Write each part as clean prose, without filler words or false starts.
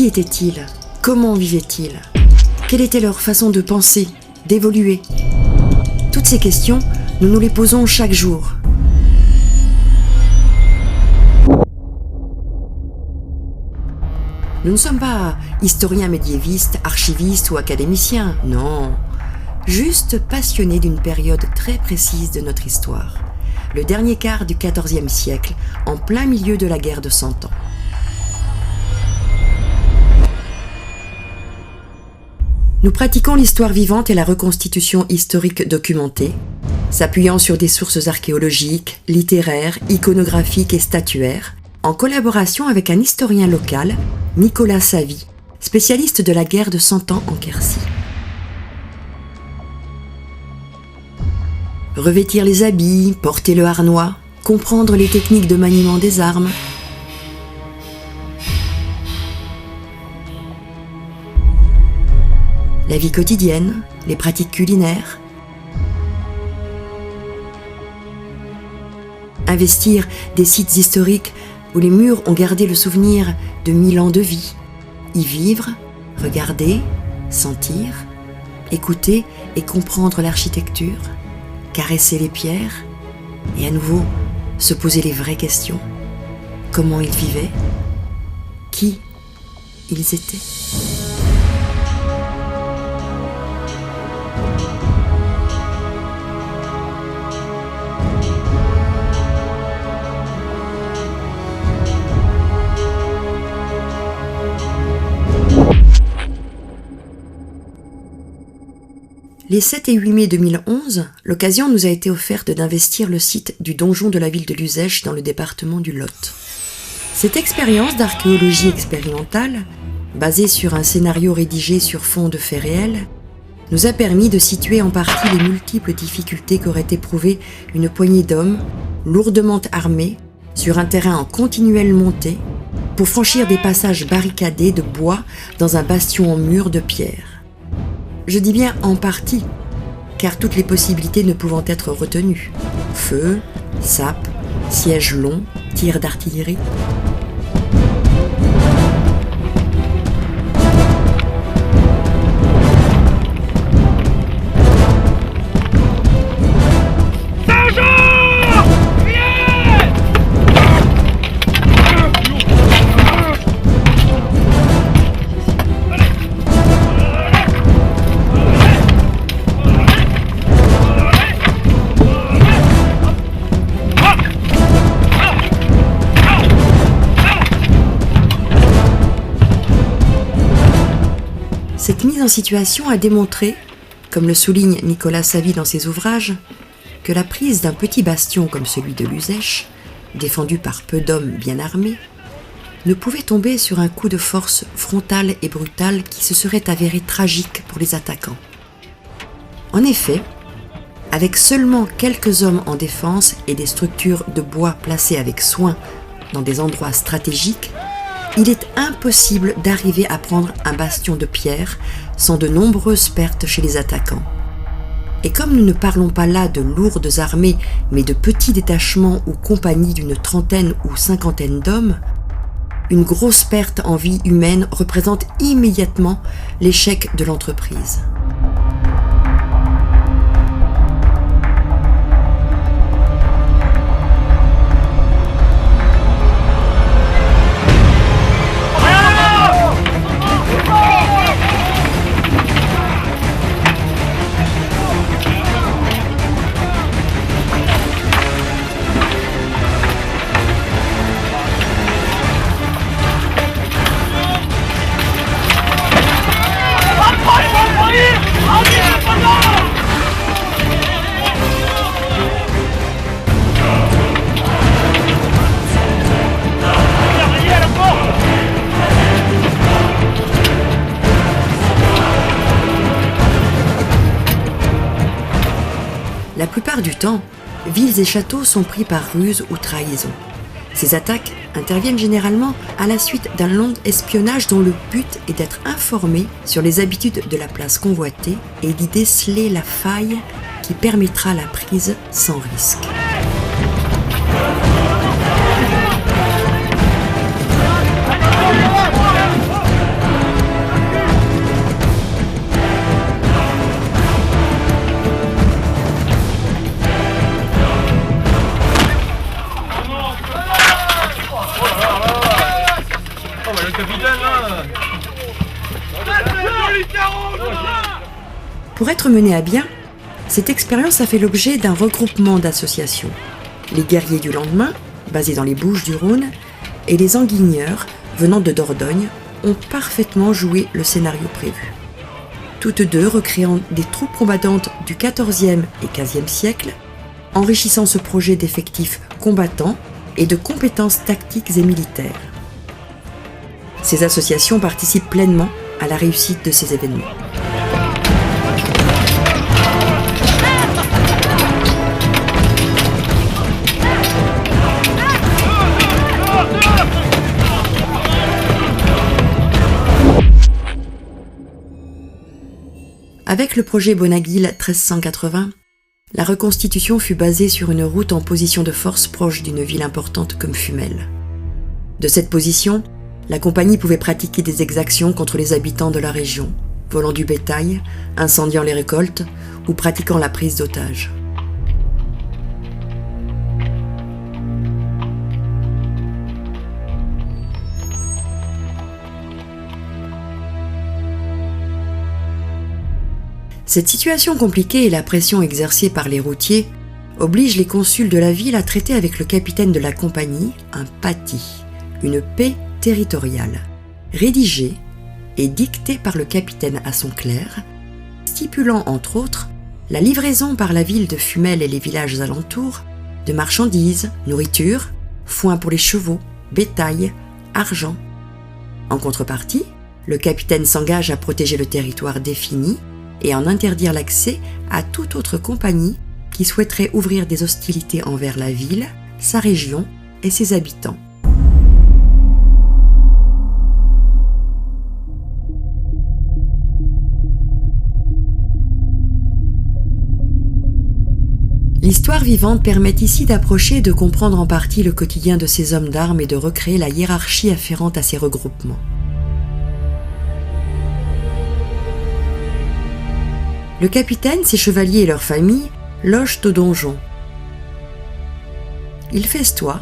étaient-ils? Comment vivaient-ils? Quelle était leur façon de penser, d'évoluer? Toutes ces questions, nous nous les posons chaque jour. Nous ne sommes pas historiens médiévistes, archivistes ou académiciens, non. Juste passionnés d'une période très précise de notre histoire. Le dernier quart du XIVe siècle, en plein milieu de la guerre de 100 ans. Nous pratiquons l'histoire vivante et la reconstitution historique documentée, s'appuyant sur des sources archéologiques, littéraires, iconographiques et statuaires, en collaboration avec un historien local, Nicolas Savy, spécialiste de la guerre de 100 ans en Quercy. Revêtir les habits, porter le harnois, comprendre les techniques de maniement des armes. La vie quotidienne, les pratiques culinaires. Investir des sites historiques où les murs ont gardé le souvenir de 1000 ans de vie. Y vivre, regarder, sentir, écouter et comprendre l'architecture, caresser les pierres et à nouveau se poser les vraies questions. Comment ils vivaient? Qui ils étaient? Les 7 et 8 mai 2011, l'occasion nous a été offerte d'investir le site du donjon de la ville de Luzèche dans le département du Lot. Cette expérience d'archéologie expérimentale, basée sur un scénario rédigé sur fond de faits réels, nous a permis de situer en partie les multiples difficultés qu'aurait éprouvées une poignée d'hommes, lourdement armés, sur un terrain en continuelle montée, pour franchir des passages barricadés de bois dans un bastion en mur de pierre. Je dis bien en partie, car toutes les possibilités ne pouvant être retenues. Feu, sape, sièges longs, tirs d'artillerie. Cette mise en situation a démontré, comme le souligne Nicolas Savy dans ses ouvrages, que la prise d'un petit bastion comme celui de Luzèche, défendu par peu d'hommes bien armés, ne pouvait tomber sur un coup de force frontal et brutal qui se serait avéré tragique pour les attaquants. En effet, avec seulement quelques hommes en défense et des structures de bois placées avec soin dans des endroits stratégiques, il est impossible d'arriver à prendre un bastion de pierre sans de nombreuses pertes chez les attaquants. Et comme nous ne parlons pas là de lourdes armées, mais de petits détachements ou compagnies d'une trentaine ou cinquantaine d'hommes, une grosse perte en vie humaine représente immédiatement l'échec de l'entreprise. La plupart du temps, villes et châteaux sont pris par ruse ou trahison. Ces attaques interviennent généralement à la suite d'un long espionnage dont le but est d'être informé sur les habitudes de la place convoitée et d'y déceler la faille qui permettra la prise sans risque. Pour être menée à bien, cette expérience a fait l'objet d'un regroupement d'associations. Les guerriers du lendemain, basés dans les Bouches-du-Rhône, et les Anguigneurs, venant de Dordogne, ont parfaitement joué le scénario prévu. Toutes deux recréant des troupes combattantes du XIVe et XVe siècle, enrichissant ce projet d'effectifs combattants et de compétences tactiques et militaires. Ces associations participent pleinement à la réussite de ces événements. Avec le projet Bonaguil 1380, la reconstitution fut basée sur une route en position de force proche d'une ville importante comme Fumel. De cette position, la compagnie pouvait pratiquer des exactions contre les habitants de la région, volant du bétail, incendiant les récoltes ou pratiquant la prise d'otages. Cette situation compliquée et la pression exercée par les routiers obligent les consuls de la ville à traiter avec le capitaine de la compagnie un patti, une paix territoriale, rédigée et dictée par le capitaine à son clerc, stipulant entre autres la livraison par la ville de Fumel et les villages alentours de marchandises, nourriture, foin pour les chevaux, bétail, argent. En contrepartie, le capitaine s'engage à protéger le territoire défini et en interdire l'accès à toute autre compagnie qui souhaiterait ouvrir des hostilités envers la ville, sa région et ses habitants. L'histoire vivante permet ici d'approcher et de comprendre en partie le quotidien de ces hommes d'armes et de recréer la hiérarchie afférente à ces regroupements. Le capitaine, ses chevaliers et leurs familles logent au donjon. Il festoie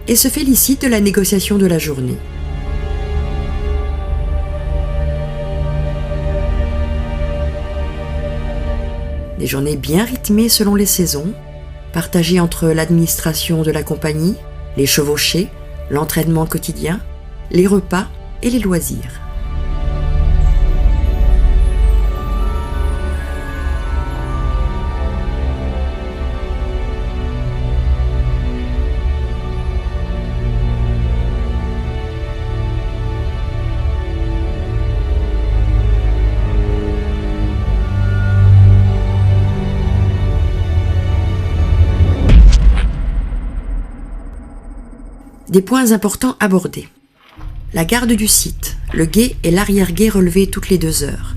et se félicite de la négociation de la journée. Des journées bien rythmées selon les saisons, partagées entre l'administration de la compagnie, les chevauchés, l'entraînement quotidien, les repas et les loisirs. Des points importants abordés. La garde du site, le gué et l'arrière-gué relevés toutes les 2 heures.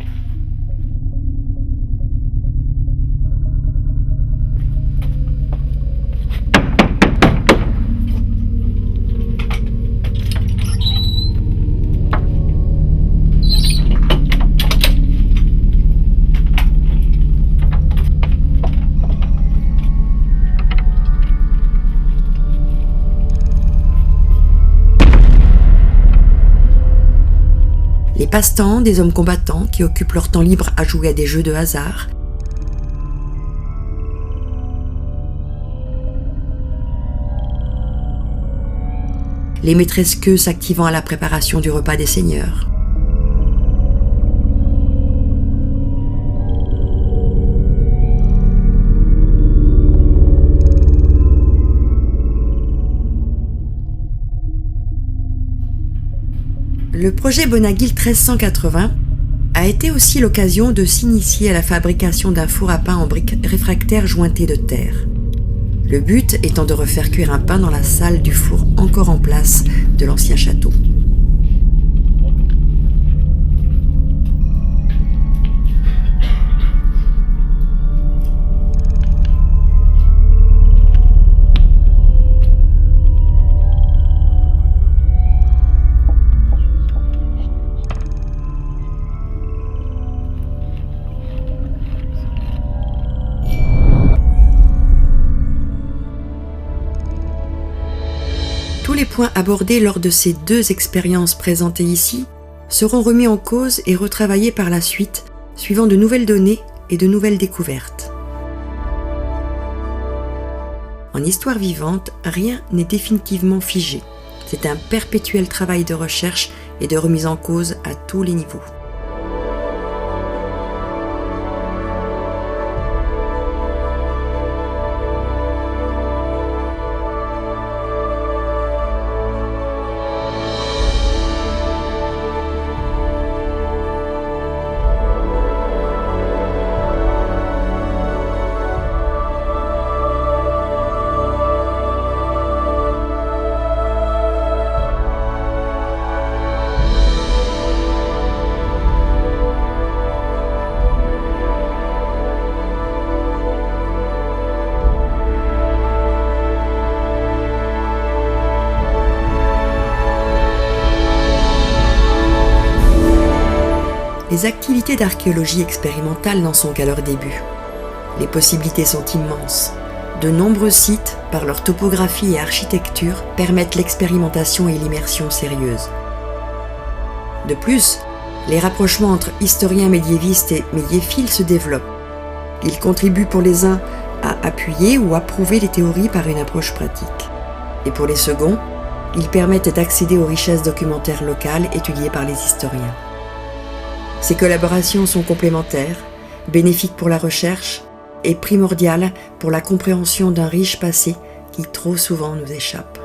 Les passe-temps des hommes combattants qui occupent leur temps libre à jouer à des jeux de hasard. Les maîtresses queues s'activant à la préparation du repas des seigneurs. Le projet Bonaguil 1380 a été aussi l'occasion de s'initier à la fabrication d'un four à pain en briques réfractaires jointées de terre. Le but étant de refaire cuire un pain dans la salle du four encore en place de l'ancien château. Tous les points abordés lors de ces 2 expériences présentées ici seront remis en cause et retravaillés par la suite, suivant de nouvelles données et de nouvelles découvertes. En histoire vivante, rien n'est définitivement figé. C'est un perpétuel travail de recherche et de remise en cause à tous les niveaux. Les activités d'archéologie expérimentale n'en sont qu'à leur début. Les possibilités sont immenses. De nombreux sites, par leur topographie et architecture, permettent l'expérimentation et l'immersion sérieuse. De plus, les rapprochements entre historiens médiévistes et médiéphiles se développent. Ils contribuent pour les uns à appuyer ou approuver les théories par une approche pratique. Et pour les seconds, ils permettent d'accéder aux richesses documentaires locales étudiées par les historiens. Ces collaborations sont complémentaires, bénéfiques pour la recherche et primordiales pour la compréhension d'un riche passé qui trop souvent nous échappe.